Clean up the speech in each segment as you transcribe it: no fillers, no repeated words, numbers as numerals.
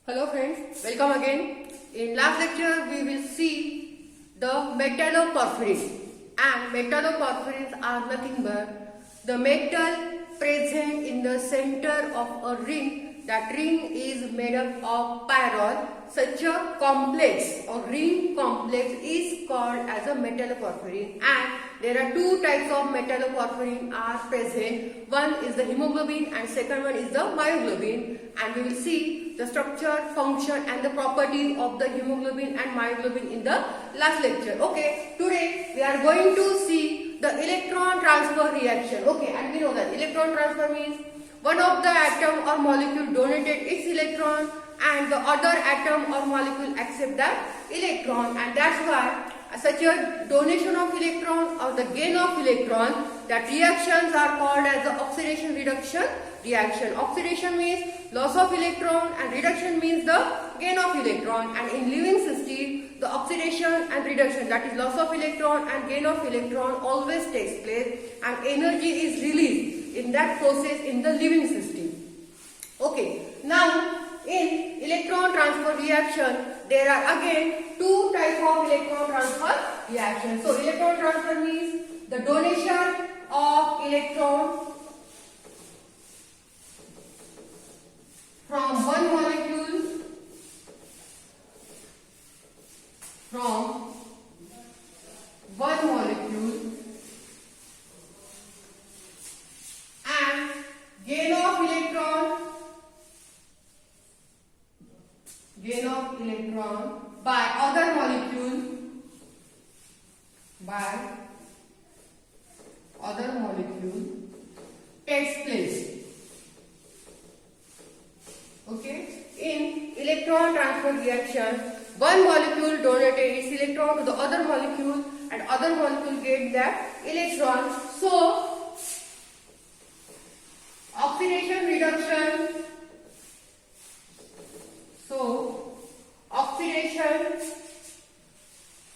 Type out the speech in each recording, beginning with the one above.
Hello friends, welcome again. In last lecture we will see the metalloporphyrins, and metalloporphyrins are nothing but the metal present in the center of a ring. That ring is made up of pyrrole. Such a complex or ring complex is called as a metalloporphyrin, and there are two types of metalloporphyrin are present. One is the hemoglobin and second one is the myoglobin, and we will see the structure, function and the properties of the hemoglobin and myoglobin in the last lecture. Okay, today we are going to see the electron transfer reaction. Okay, and we know that electron transfer means one of the atom or molecule donated its electron and the other atom or molecule accept that electron, and that's why such a donation of electron or the gain of electron, that reactions are called as the oxidation reduction reaction. Oxidation means loss of electron and reduction means the gain of electron, and in living system the oxidation and reduction, that is loss of electron and gain of electron, always takes place and energy is released in that process in the living system. Okay, now in electron transfer reaction there are again two types of electron transfer reaction. So electron transfer means the donation of electron from one molecule and gain of electron by other molecule takes place. Okay, in electron transfer reaction one molecule donated its electron to the other molecule and other molecule get that electron. So oxidation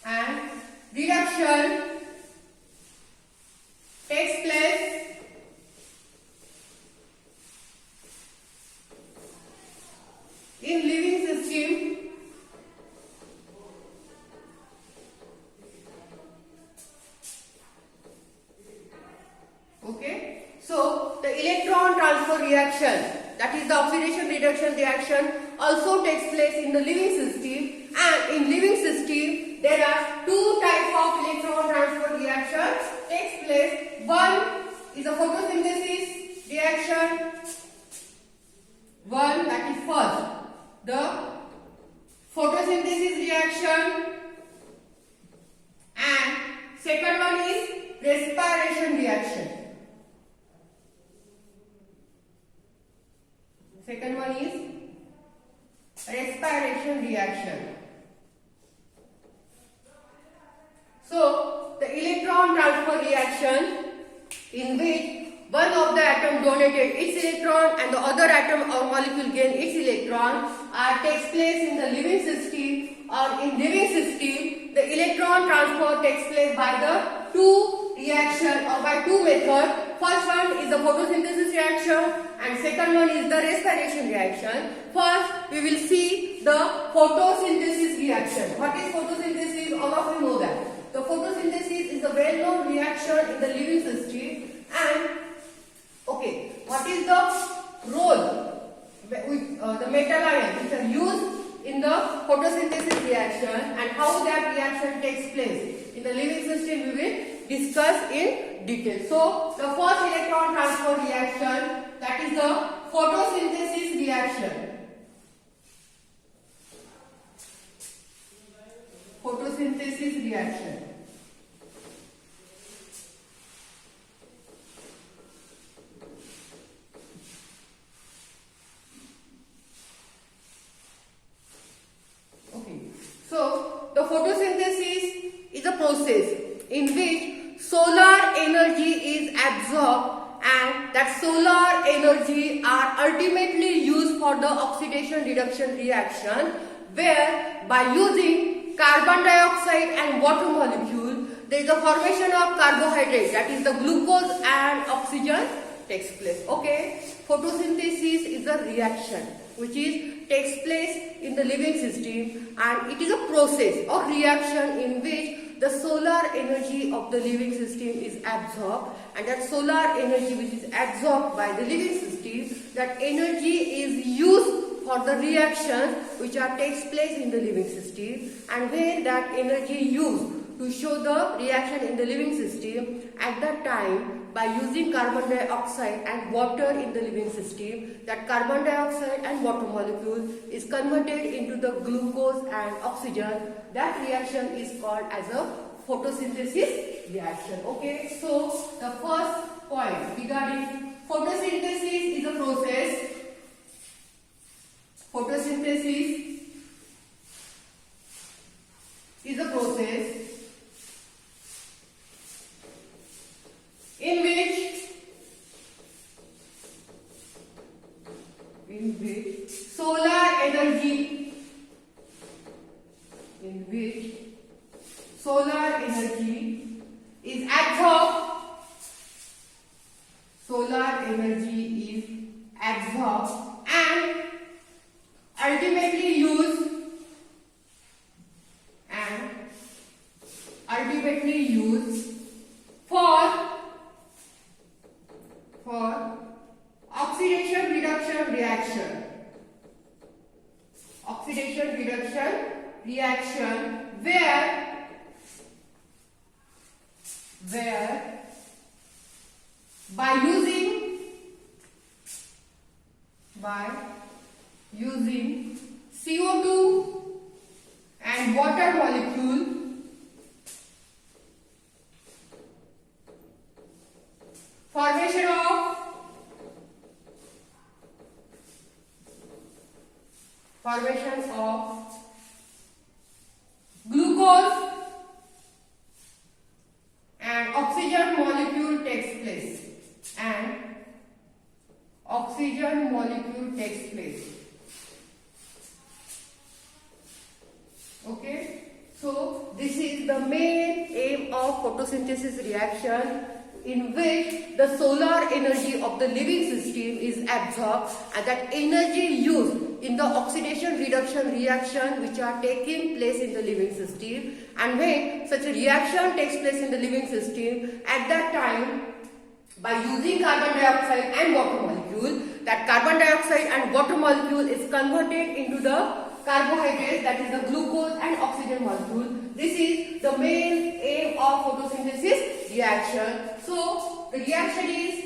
and reduction takes place in living system. Okay, so the electron transfer reaction, that is the oxidation reduction reaction, also takes place in the living system, and in living system there are two types of electron transfer reactions takes place. One is a photosynthesis reaction. One, that is first the photosynthesis reaction, and second one is respiration reaction. Second one is respiration reaction. So the electron transfer reaction in which one of the atom donated its electron and the other atom or molecule gain its electron takes place in the living system, or in living system the electron transfer takes place by the two reaction or by two methods. First one is the photosynthesis reaction and second one is the respiration reaction. First we will see the photosynthesis reaction. What is photosynthesis? All of you know that. The photosynthesis is a well-known reaction in the living system, and okay, what is the role with the metal ions which are used in the photosynthesis reaction and how that reaction takes place in the living system we will discuss in detail. So the first electron transfer reaction, that is the photosynthesis reaction. Photosynthesis reaction. Okay, so the photosynthesis is a process in which solar energy is absorbed, and that solar energy are ultimately used for the oxidation reduction reaction, where by using carbon dioxide and water molecule there is the formation of carbohydrate, that is the glucose and oxygen takes place. Okay, photosynthesis is a reaction which is takes place in the living system, and it is a process or reaction in which the solar energy of the living system is absorbed, and that solar energy which is absorbed by the living system, that energy is used for the reactions which are takes place in the living system. And when that energy used to show the reaction in the living system, at that time by using carbon dioxide and water in the living system, that carbon dioxide and water molecule is converted into the glucose and oxygen. That reaction is called as a photosynthesis reaction. Okay, so the first point regarding photosynthesis is a process. Photosynthesis is a process in which solar energy is absorbed. Solar energy is absorbed and ultimately used for oxidation reduction reaction. Oxidation reduction reaction where by using CO2 and water molecule formation of glucose and oxygen molecule takes place, Okay, so this is the main aim of photosynthesis reaction, in which the solar energy of the living system is absorbed, and that energy used in the oxidation reduction reaction which are taking place in the living system. And when such a reaction takes place in the living system, at that time by using carbon dioxide and water molecule, that carbon dioxide and water molecule is converted into the carbohydrate, that is the glucose and oxygen molecule. This is the main aim of photosynthesis reaction. So the reaction is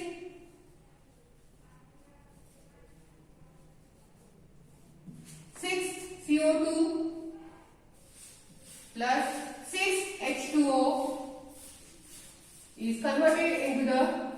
CO2 plus 6H2O is converted into the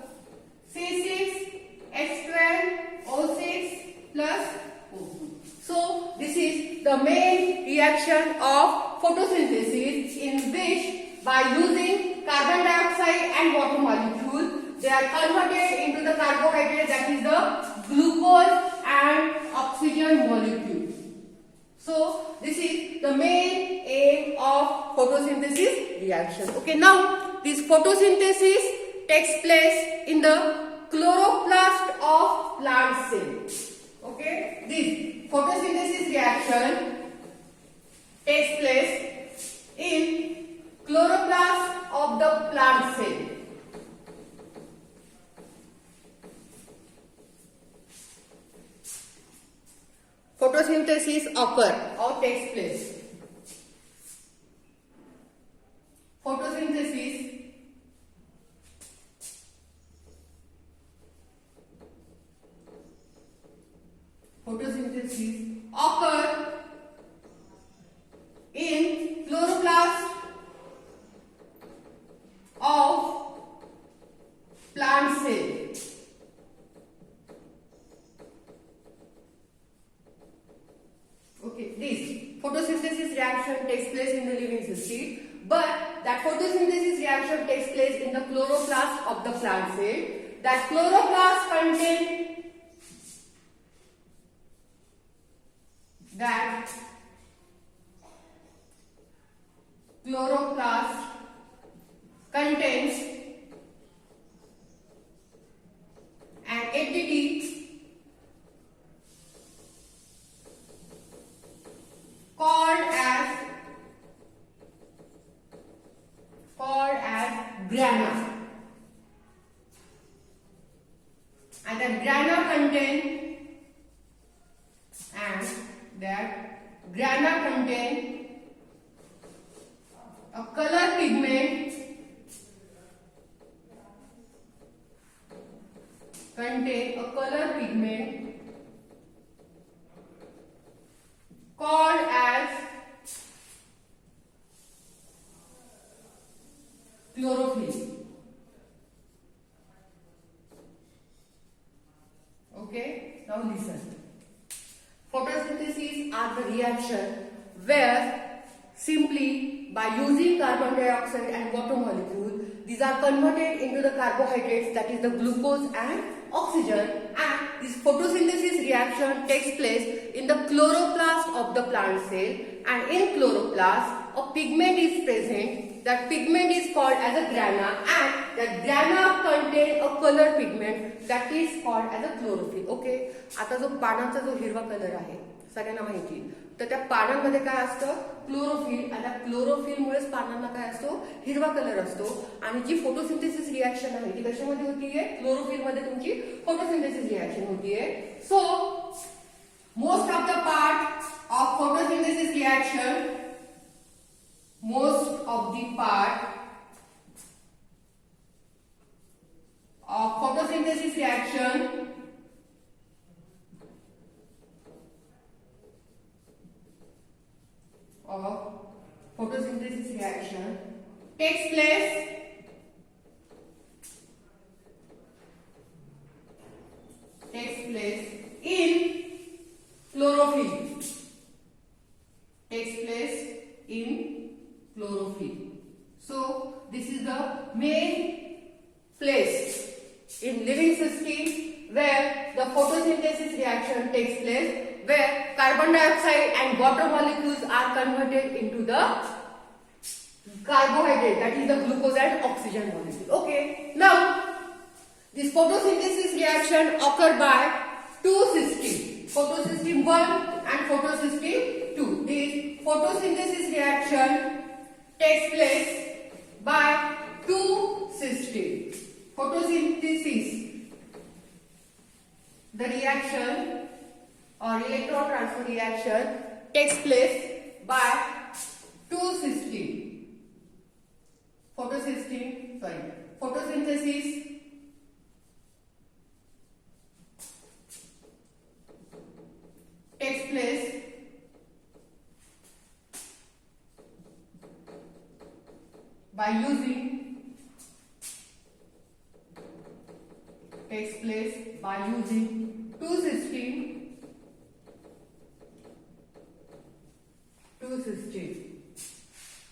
C6H12O6 plus O2. So this is the main reaction of photosynthesis, in which by using carbon dioxide and water molecule, they are converted into the carbohydrate, that is the glucose and oxygen molecule. So this is the main aim of photosynthesis reaction. Okay, now this photosynthesis takes place in the chloroplast of plant cell. Okay, this photosynthesis reaction takes place in chloroplast of the plant cell. Photosynthesis occur or takes place. Photosynthesis occur in chloroplast of plant cell. Okay, this photosynthesis reaction takes place in the living system, but that photosynthesis reaction takes place in the chloroplast of the plant cell. That chloroplast contains an entity that grana contain a color pigment called as chlorophyll. Okay, now listen. Photosynthesis are the reaction where simply by using carbon dioxide and water molecule, these are converted into the carbohydrates, that is the glucose and oxygen, and this photosynthesis reaction takes place in the chloroplast of the plant cell, and in chloroplast a pigment is present. That pigment is called as a grana, and that grana contain a color pigment that is called as a chlorophyll. Okay, आता जो पानाचा जो हिरवा colour आहे सगळ्यांना माहिती, तर त्या पानांमध्ये काय असतं, क्लोरोफिल, आणि त्या क्लोरोफिल मुळेच पानांना काय असतो, हिरवा कलर असतो. आणि जी फोटोसिंथेसिस रिएक्शन आहे ती कशामध्ये होतीये, क्लोरोफिल मध्ये तुमची फोटोसिंथेसिस रिएक्शन होतीये. So most of the part of photosynthesis reaction, most of the part of photosynthesis reaction takes place in chlorophyll. So this is the main place in living system where the photosynthesis reaction takes place, where carbon dioxide and water molecules are converted into the carbohydrate, that is the glucose and oxygen molecule. Okay, now this photosynthesis reaction occur by two systems, photosystem 1 and photosystem 2. This photosynthesis reaction takes place by two systems. Photosynthesis, the reaction or electron transfer reaction takes place by two systems. Photosynthesis takes place by using two systems.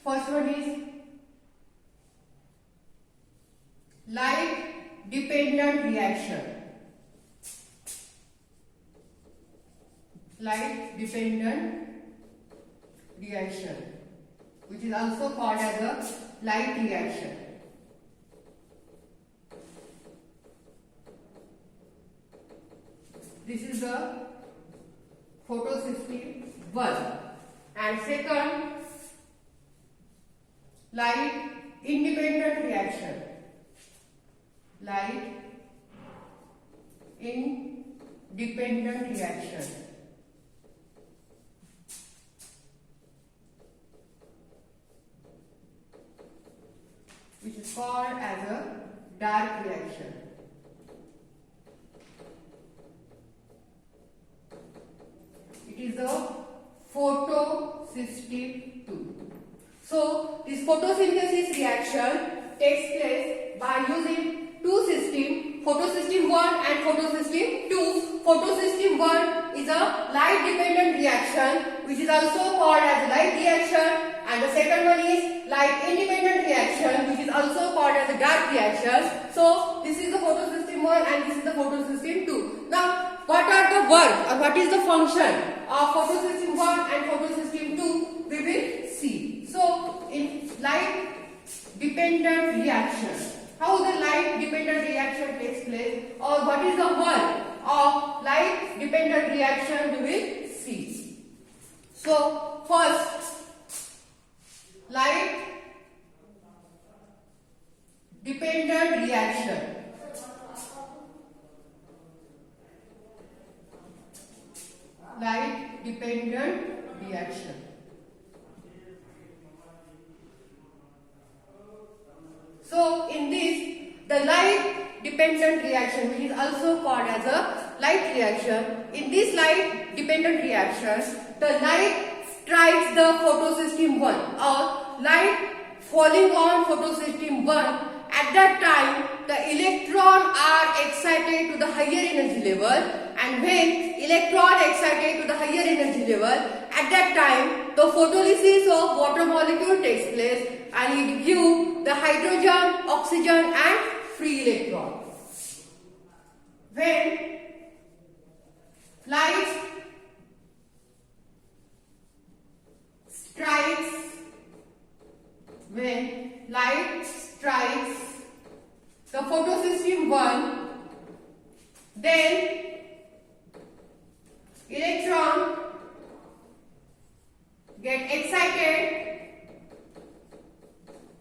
First one is light dependent reaction. Which is also called as a light reaction. This is the photosystem 1. And second, light independent reaction. Which is called as a dark reaction. It is the photosystem 2. So this photosynthesis reaction takes place by using two systems, photosystem 1 and photosystem 2. Photosystem 1 is a light dependent reaction, which is also called as light reaction, and the second one is light independent reaction, which is also called as a dark reaction. So this is the photosystem 1 and this is the photosystem 2. Now what are the work or what is the function of photosystem 1 and photosystem 2, we will see. So in light dependent reaction, how the light dependent reaction takes place, or what is the work of light dependent reaction, we will see. So first, light dependent reaction. Light dependent reaction. So in this, the light dependent reaction, which is also called as a light reaction, in this light dependent reaction, the light strikes the photosystem 1 or light falling on photosystem 1. At that time, the electrons are excited to the higher energy level, and when electron excited to the higher energy level, at that time, the photolysis of water molecule takes place and it gives the hydrogen, oxygen and free electron. When light strikes the photosystem 1, then electron get excited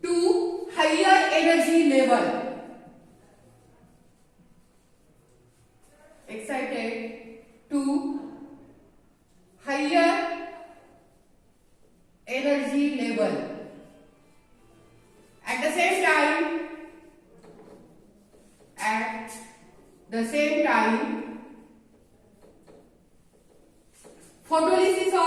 to higher energy level. Excited to higher energy level. At the same time, photolysis of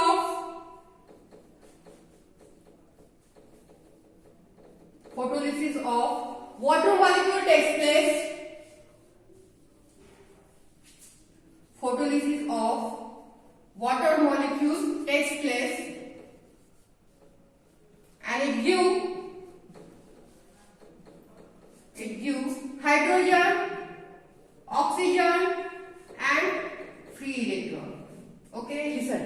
water molecule takes place. Photolysis of water molecule takes place and it gives hydrogen, oxygen and free electron. Okay, listen.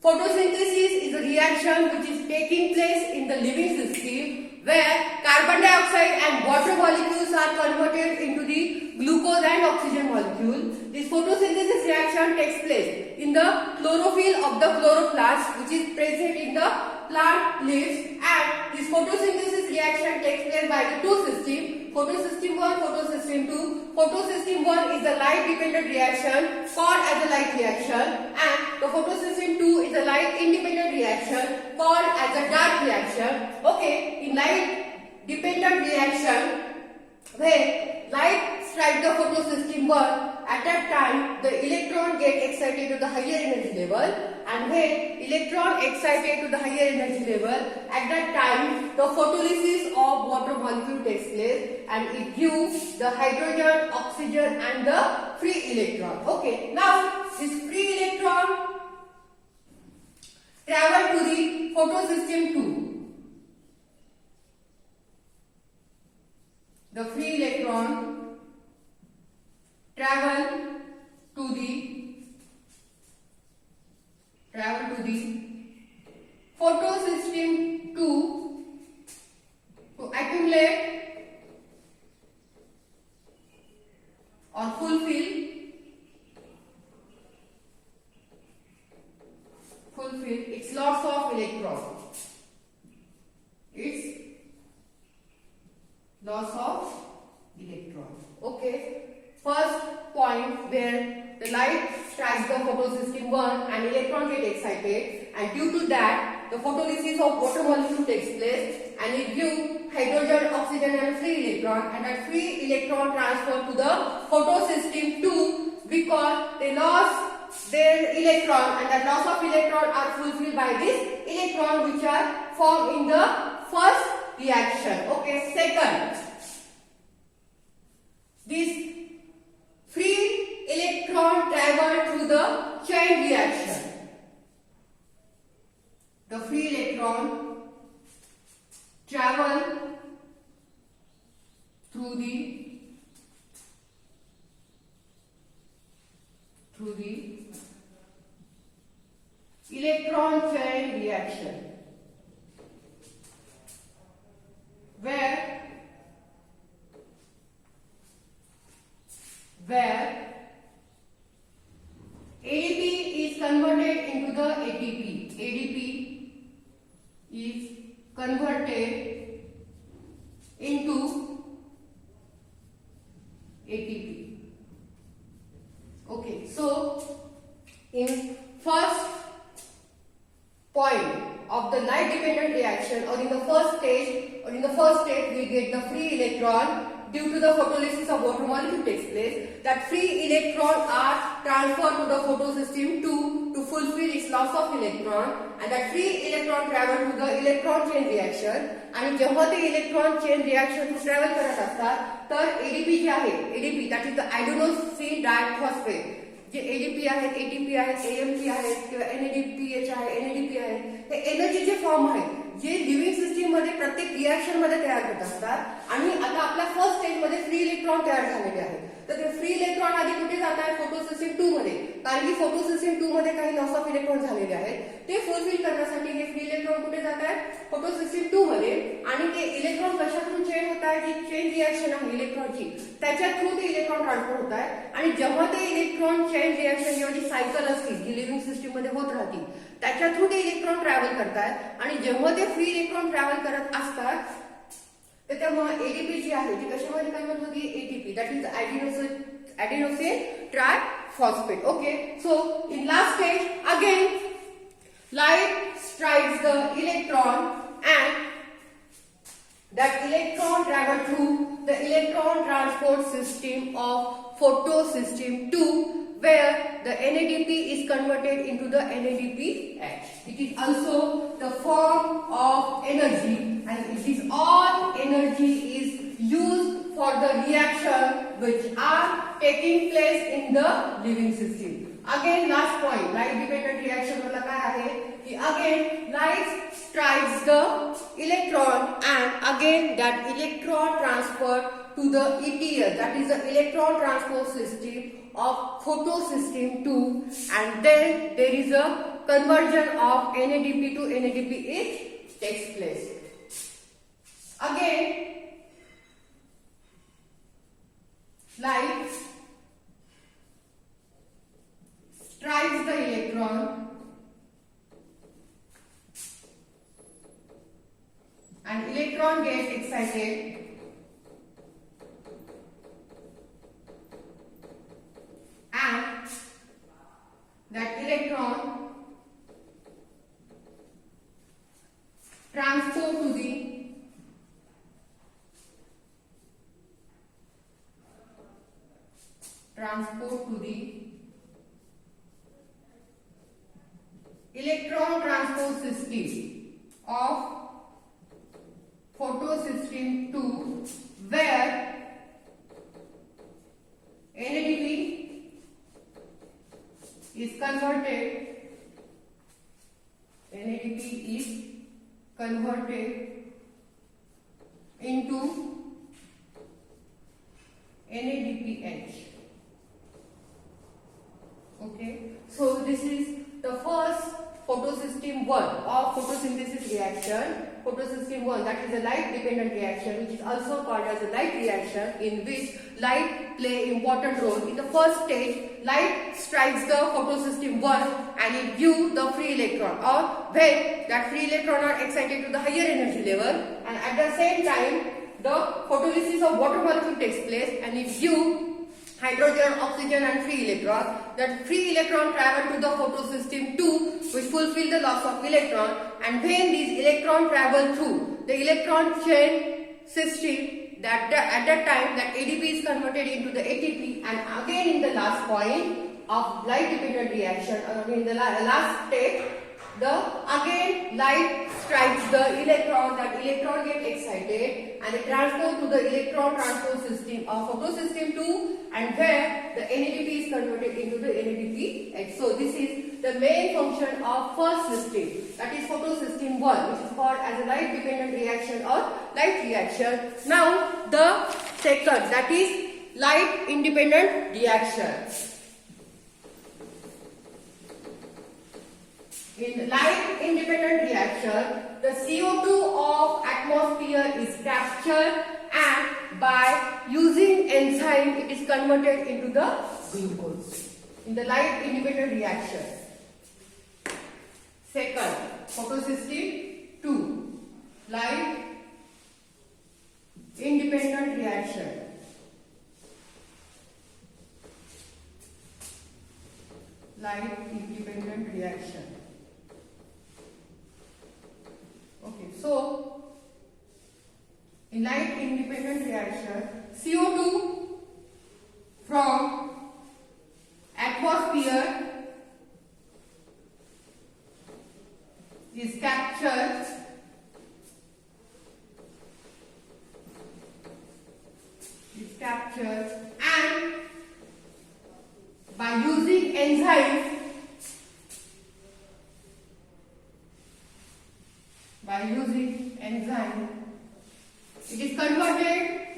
Photosynthesis is a reaction which is taking place in the living system where carbon dioxide and water molecules are converted into the glucose and oxygen molecule. This photosynthesis reaction takes place in the chlorophyll of the chloroplast, which is present in the plant leaves, and this photosynthesis reaction takes place by the two systems, photosystem 1, photosystem 2. Photosystem 1 is a light dependent reaction called as a light reaction, and the photosystem 2 is a light independent reaction called as a dark reaction. Okay, in light dependent reaction, when light strikes the photosystem 1, at that time the electron get excited to the higher energy level, and when electron excited to the higher energy level, at that time the photolysis of water molecule takes place and it gives the hydrogen, oxygen and the free electron. Okay, now this free electron travel to the photosystem 2. The free electron travel to the photosystem 2 to accumulate or fulfill its loss of electron. Okay. First point, where the light strikes the photosystem 1 and electron get excited, and due to that the photolysis of water molecule takes place and it gives hydrogen, oxygen and free electron, and that free electron transfer to the photosystem 2 because they lost their electron, and that loss of electron are fulfilled by this electron which are formed in the first reaction. Okay, second, this free electron travel through the chain reaction. The free electron travel through the electron chain reaction, where ADP is converted into the ATP. ADP is converted into ATP. Okay, so in first dependent reaction, or in the first stage we get the free electron. Due to the photolysis of water molecule takes place, that free electrons are transferred to the photosystem 2 to fulfill its loss of electron, and that free electron travel to the electron chain reaction. आणि जेव्हा ते electron chain reaction travel करत असतात तर ADP जे आहे, ADP that is the adenosine diphosphate, जे ADP आहेत, एटीपी आहेत, एएमपी आहेत किंवा एनएडीपीएच आहे, एनएडीपी आहे, हे एनर्जीचे फॉर्म आहेत जे लिव्हिंग सिस्टीम मध्ये प्रत्येक रिएक्शन मध्ये तयार होत असतात. आणि आता आपल्या फर्स्ट स्टेज मध्ये फ्री इलेक्ट्रॉन तयार झालेले आहेत. तर ते फ्री इलेक्ट्रॉन आधी कुठे जात आहेत? फोटोसिस्टीम 2 मध्ये, कारण की फोटोसिस्टीम 2 मध्ये काही लॉस ऑफ इलेक्ट्रॉन झालेले आहेत. ते फुलफिल करण्यासाठी हे फ्री इलेक्ट्रॉन कुठे जात आहेत? फोटोसिस्टीम 2 मध्ये. आणि ते इलेक्ट्रॉन कशातून चेंज होत आहे? जी चेन रिएक्शन आहे इलेक्ट्रॉनची, त्याच्या थ्रू ते इलेक्ट्रॉन ट्रान्सफर होत आहे. आणि जेव्हा ते इलेक्ट्रॉन चेन रिएक्शन किंवा जी सायकल असतील जी लिव्हिंग सिस्टीम मध्ये होत राहतील त्याच्या थ्रू ते इलेक्ट्रॉन ट्रॅव्हल करतात. आणि जेव्हा ते फ्री इलेक्ट्रॉन ट्रॅव्हल करत असतात तर तेव्हा एडीपी जी आहे ती कशामध्ये कन्वर्ट होती? ATP, that is adenosine triphosphate. Okay, so in last stage again light strikes the electron and that electron travel through the electron transport system of photosystem 2 where the NADP is converted into the NADPH. It is also the form of energy, and it is all energy is used for the reaction which are taking place in the living system. Again last point, light dependent reaction मतलब काय आहे की again light strikes the electron and again that electron transferred to the ETS, that is the electron transport system of photosystem 2, and then there is a conversion of NADP to NADPH takes place. Again light strikes the electron and electron gets excited and that electron transport to the electron transport system of photosystem 2 where NADP is converted into NADPH. Okay, so this is the first photosystem 1 of photosynthesis reaction. Photosystem 1, that is a light dependent reaction, which is also called as a light reaction, in which light play important role. In the first stage, light strikes the photosystem 1 and it gives the free electron, or when that free electron are excited to the higher energy level, and at the same time the photolysis of water molecule takes place and it gives hydrogen, oxygen and free electron. That free electron travel to the photosystem 2 which fulfill the loss of electron, and when these electron travel through the electron chain system, that at that time that ADP is converted into the ATP, and again in the last point of light dependent reaction, in the last step, the again light strikes the electron, that electron get excited and it transport to the electron transport system of photosystem 2, and where the NADP is converted into the NADPH. So this is the main function of first system, that is photosystem 1, which is called as a light dependent reaction or light reaction. Now the second, that is light independent reaction. In light independent reaction, the CO2 of atmosphere is captured and by using enzyme it is converted into the glucose. In the light independent reaction. Second, photosystem 2, light independent reaction. Light independent reaction. So, in light independent reaction, CO2 from atmosphere is captured and by using enzymes it is converted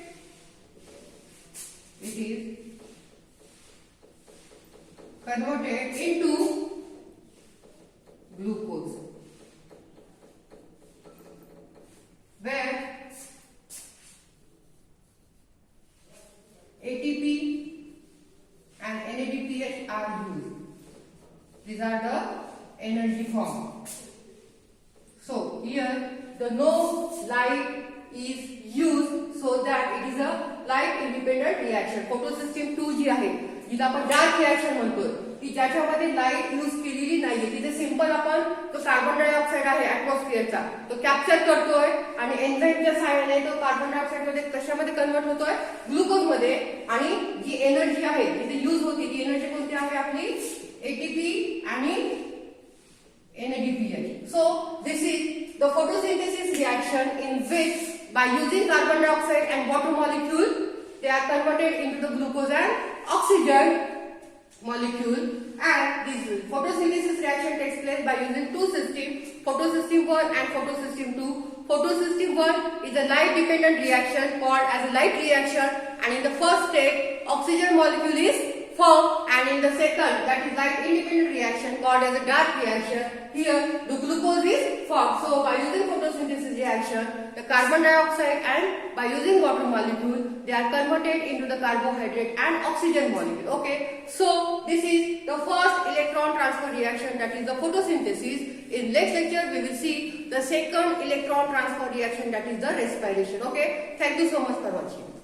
into glucose, where ATP and NADPH are used. These are the energy forms. So here the no light is used so that it is a light independent reaction. Photosystem 2 जी आहे जिला आपण dark reaction म्हणतोय की ज्याच्यामध्ये light use केलेली नाहीये, तिथे simple आपण तो कार्बन डायऑक्साइड आहे ऍटमॉस्फिअरचा तो कॅप्चर करतोय आणि एन्झाईमच्या सहाय्याने तो कार्बन डायऑक्साइड मध्ये कशामध्ये कन्वर्ट होतोय, ग्लुकोज मध्ये. आणि जी एनर्जी आहे तिथे यूज होती ती एनर्जी कोणती आहे आपली, एटीपी आणि NADPH. So this is the photosynthesis reaction in which by using carbon dioxide and water molecule they are converted into the glucose and oxygen molecule, and this photosynthesis reaction takes place by using two systems, photosystem 1 and photosystem 2. Photosystem 1 is a light dependent reaction called as a light reaction, and in the first step oxygen molecule is formed, and in the second, that is light independent reaction called as a dark reaction, here the glucose is formed. So by using photosynthesis reaction, the carbon dioxide and by using water molecule they are converted into the carbohydrate and oxygen molecule. Okay, so this is the first electron transfer reaction, that is the photosynthesis. In next lecture we will see the second electron transfer reaction, that is the respiration. Okay, thank you so much for watching.